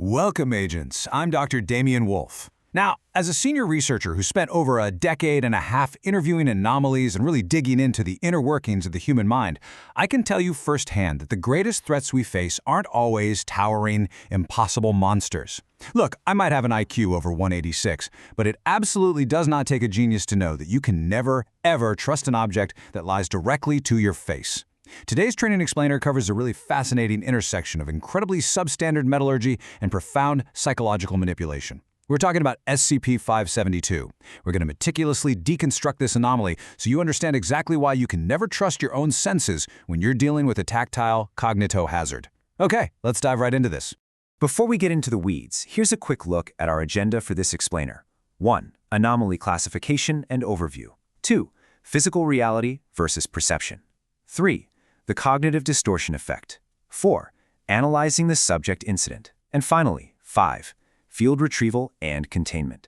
Welcome, agents. I'm Dr. Damian Wolf. Now, as a senior researcher who spent over a decade and a half interviewing anomalies and really digging into the inner workings of the human mind, I can tell you firsthand that the greatest threats we face aren't always towering, impossible monsters. Look, I might have an IQ over 186, but it absolutely does not take a genius to know that you can never, ever trust an object that lies directly to your face. Today's Training Explainer covers a really fascinating intersection of incredibly substandard metallurgy and profound psychological manipulation. We're talking about SCP-572. We're going to meticulously deconstruct this anomaly so you understand exactly why you can never trust your own senses when you're dealing with a tactile cognitohazard. Okay, let's dive right into this. Before we get into the weeds, here's a quick look at our agenda for this explainer. 1. Anomaly classification and overview. 2. Physical reality versus perception. 3. The cognitive distortion effect. 4. Analyzing the subject incident. And finally, 5. Field retrieval and containment.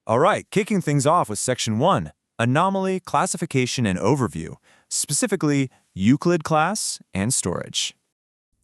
All right, kicking things off with Section 1, Anomaly, Classification, and Overview, specifically Euclid class and storage.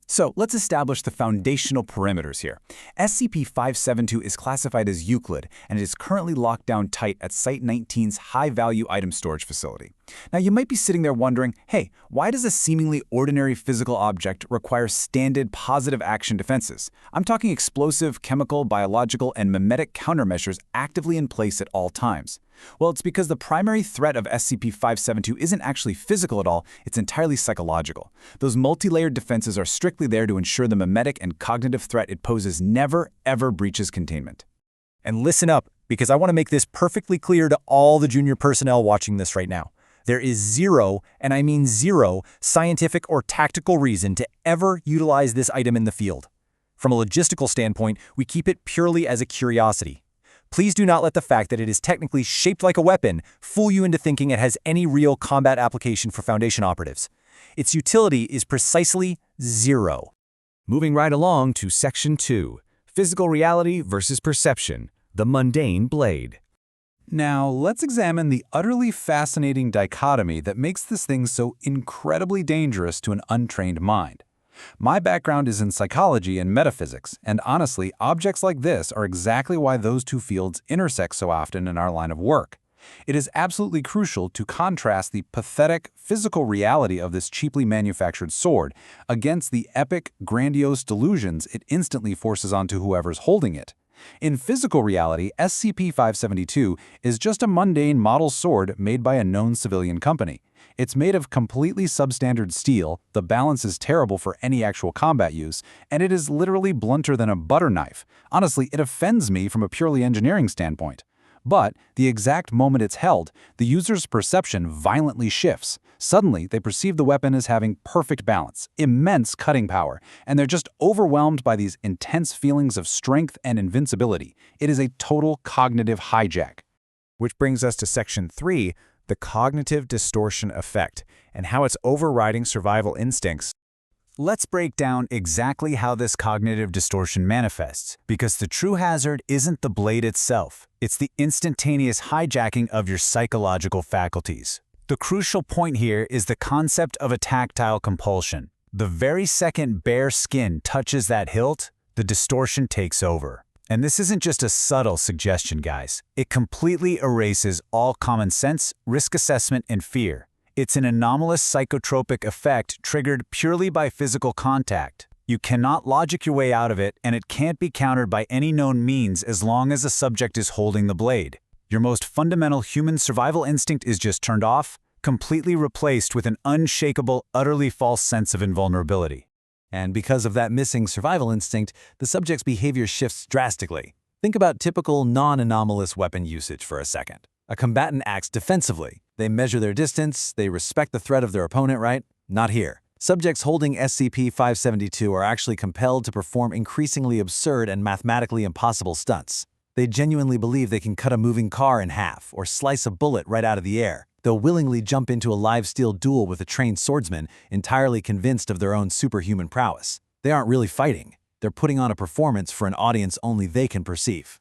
So let's establish the foundational parameters here. SCP-572 is classified as Euclid, and it is currently locked down tight at Site-19's high-value item storage facility. Now, you might be sitting there wondering, hey, why does a seemingly ordinary physical object require standard positive action defenses? I'm talking explosive, chemical, biological, and memetic countermeasures actively in place at all times. Well, it's because the primary threat of SCP-572 isn't actually physical at all, it's entirely psychological. Those multi-layered defenses are strictly there to ensure the memetic and cognitive threat it poses never, ever breaches containment. And listen up, because I want to make this perfectly clear to all the junior personnel watching this right now. There is zero, and I mean zero, scientific or tactical reason to ever utilize this item in the field. From a logistical standpoint, we keep it purely as a curiosity. Please do not let the fact that it is technically shaped like a weapon fool you into thinking it has any real combat application for Foundation operatives. Its utility is precisely zero. Moving right along to Section 2, Physical Reality versus Perception, the Mundane Blade. Now, let's examine the utterly fascinating dichotomy that makes this thing so incredibly dangerous to an untrained mind. My background is in psychology and metaphysics, and honestly, objects like this are exactly why those two fields intersect so often in our line of work. It is absolutely crucial to contrast the pathetic physical reality of this cheaply manufactured sword against the epic, grandiose delusions it instantly forces onto whoever's holding it. In physical reality, SCP-572 is just a mundane model sword made by a known civilian company. It's made of completely substandard steel, the balance is terrible for any actual combat use, and it is literally blunter than a butter knife. Honestly, it offends me from a purely engineering standpoint. But the exact moment it's held, the user's perception violently shifts. Suddenly, they perceive the weapon as having perfect balance, immense cutting power, and they're just overwhelmed by these intense feelings of strength and invincibility. It is a total cognitive hijack. Which brings us to Section 3, the cognitive distortion effect, and how it's overriding survival instincts. Let's break down exactly how this cognitive distortion manifests, because the true hazard isn't the blade itself. It's the instantaneous hijacking of your psychological faculties. The crucial point here is the concept of a tactile compulsion. The very second bare skin touches that hilt, the distortion takes over. And this isn't just a subtle suggestion, guys. It completely erases all common sense, risk assessment, and fear. It's an anomalous psychotropic effect triggered purely by physical contact. You cannot logic your way out of it, and it can't be countered by any known means as long as the subject is holding the blade. Your most fundamental human survival instinct is just turned off, completely replaced with an unshakable, utterly false sense of invulnerability. And because of that missing survival instinct, the subject's behavior shifts drastically. Think about typical non-anomalous weapon usage for a second. A combatant acts defensively. They measure their distance, they respect the threat of their opponent, right? Not here. Subjects holding SCP-572 are actually compelled to perform increasingly absurd and mathematically impossible stunts. They genuinely believe they can cut a moving car in half or slice a bullet right out of the air. They'll willingly jump into a live steel duel with a trained swordsman, entirely convinced of their own superhuman prowess. They aren't really fighting. They're putting on a performance for an audience only they can perceive.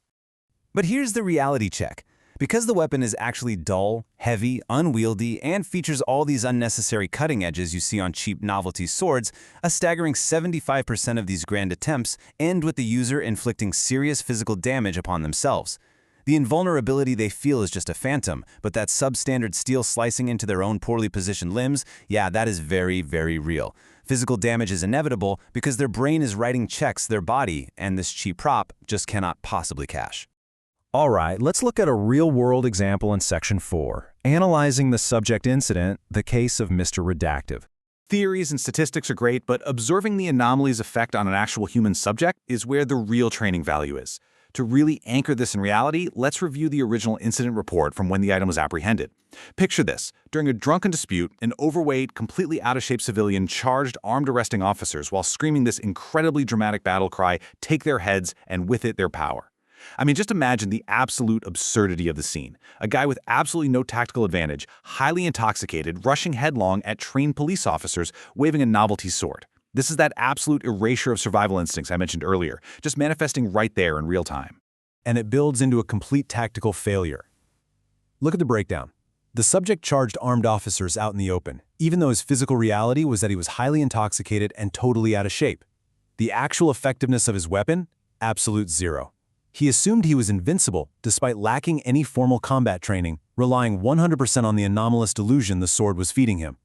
But here's the reality check. Because the weapon is actually dull, heavy, unwieldy, and features all these unnecessary cutting edges you see on cheap novelty swords, a staggering 75% of these grand attempts end with the user inflicting serious physical damage upon themselves. The invulnerability they feel is just a phantom, but that substandard steel slicing into their own poorly positioned limbs, yeah, that is very, very real. Physical damage is inevitable because their brain is writing checks their body, and this cheap prop just cannot possibly cash. All right, let's look at a real-world example in Section 4, analyzing the subject incident, the case of Mr. Redactive. Theories and statistics are great, but observing the anomaly's effect on an actual human subject is where the real training value is. To really anchor this in reality, let's review the original incident report from when the item was apprehended. Picture this. During a drunken dispute, an overweight, completely out-of-shape civilian charged armed arresting officers while screaming this incredibly dramatic battle cry, "Take their heads, and with it their power." I mean, just imagine the absolute absurdity of the scene. A guy with absolutely no tactical advantage, highly intoxicated, rushing headlong at trained police officers, waving a novelty sword. This is that absolute erasure of survival instincts I mentioned earlier, just manifesting right there in real time. And it builds into a complete tactical failure. Look at the breakdown. The subject charged armed officers out in the open, even though his physical reality was that he was highly intoxicated and totally out of shape. The actual effectiveness of his weapon? Absolute zero. He assumed he was invincible, despite lacking any formal combat training, relying 100% on the anomalous delusion the sword was feeding him.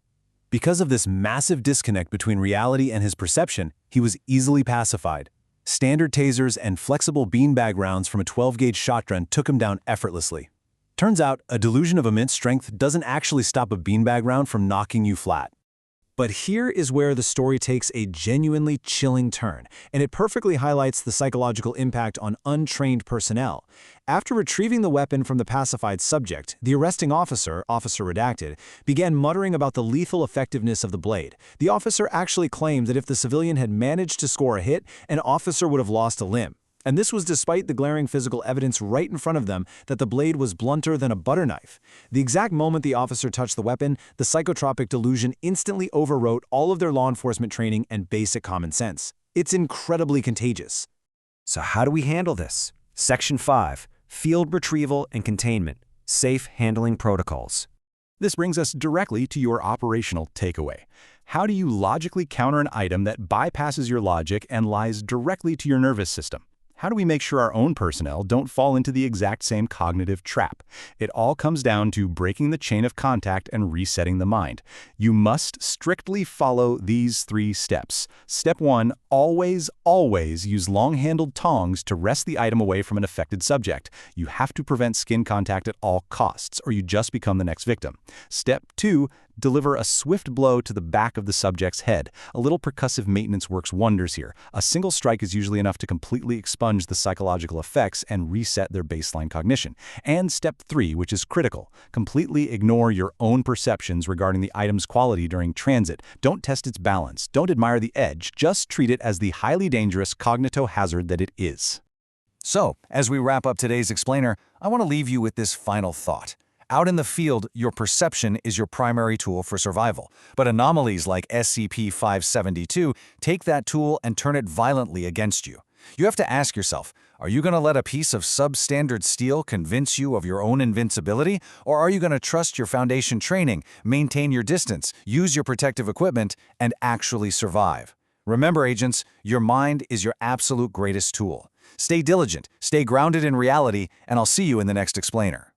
Because of this massive disconnect between reality and his perception, he was easily pacified. Standard tasers and flexible beanbag rounds from a 12-gauge shotgun took him down effortlessly. Turns out, a delusion of immense strength doesn't actually stop a beanbag round from knocking you flat. But here is where the story takes a genuinely chilling turn, and it perfectly highlights the psychological impact on untrained personnel. After retrieving the weapon from the pacified subject, the arresting officer, Officer Redacted, began muttering about the lethal effectiveness of the blade. The officer actually claimed that if the civilian had managed to score a hit, an officer would have lost a limb. And this was despite the glaring physical evidence right in front of them that the blade was blunter than a butter knife. The exact moment the officer touched the weapon, the psychotropic delusion instantly overwrote all of their law enforcement training and basic common sense. It's incredibly contagious. So how do we handle this? Section 5, Field Retrieval and Containment, Safe Handling Protocols. This brings us directly to your operational takeaway. How do you logically counter an item that bypasses your logic and lies directly to your nervous system? How do we make sure our own personnel don't fall into the exact same cognitive trap? It all comes down to breaking the chain of contact and resetting the mind. You must strictly follow these 3 steps. Step 1, always use long-handled tongs to wrest the item away from an affected subject. You have to prevent skin contact at all costs, or you just become the next victim. Step 2, deliver a swift blow to the back of the subject's head. A little percussive maintenance works wonders here. A single strike is usually enough to completely expunge the psychological effects and reset their baseline cognition. And step 3, which is critical, completely ignore your own perceptions regarding the item's quality during transit. Don't test its balance. Don't admire the edge. Just treat it as the highly dangerous cognito-hazard that it is. So, as we wrap up today's explainer, I want to leave you with this final thought. Out in the field, your perception is your primary tool for survival. But anomalies like SCP-572 take that tool and turn it violently against you. You have to ask yourself, are you going to let a piece of substandard steel convince you of your own invincibility? Or are you going to trust your foundation training, maintain your distance, use your protective equipment, and actually survive? Remember, agents, your mind is your absolute greatest tool. Stay diligent, stay grounded in reality, and I'll see you in the next explainer.